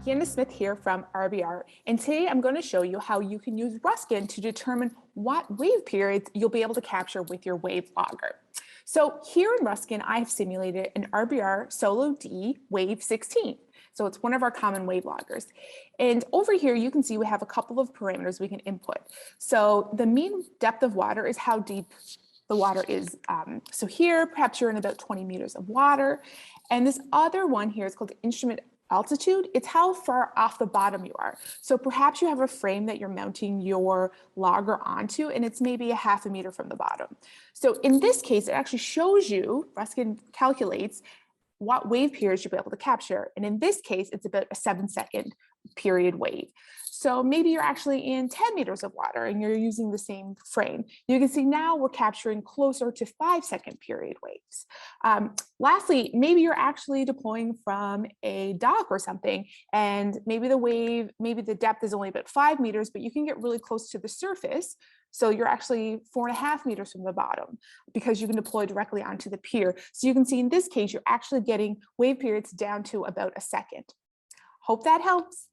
Hannah Smith here from RBR, and today I'm going to show you how you can use Ruskin to determine what wave periods you'll be able to capture with your wave logger. So here in Ruskin, I have simulated an RBR Solo D wave 16. So it's one of our common wave loggers. And over here, you can see we have a couple of parameters we can input. So the mean depth of water is how deep the water is. So here, perhaps you're in about 20 meters of water. And this other one here is called the instrument altitude. It's how far off the bottom you are. So perhaps you have a frame that you're mounting your logger onto, and it's maybe a half a meter from the bottom. So in this case, it actually shows you, Ruskin calculates what wave periods you'll be able to capture. And in this case, it's about a 7-second period wave. So maybe you're actually in 10 meters of water and you're using the same frame. You can see now we're capturing closer to 5-second period waves. Lastly, maybe you're actually deploying from a dock or something, and maybe the depth is only about 5 meters, but you can get really close to the surface. So you're actually 4.5 meters from the bottom because you can deploy directly onto the pier. So you can see in this case, you're actually getting wave periods down to about a second. Hope that helps.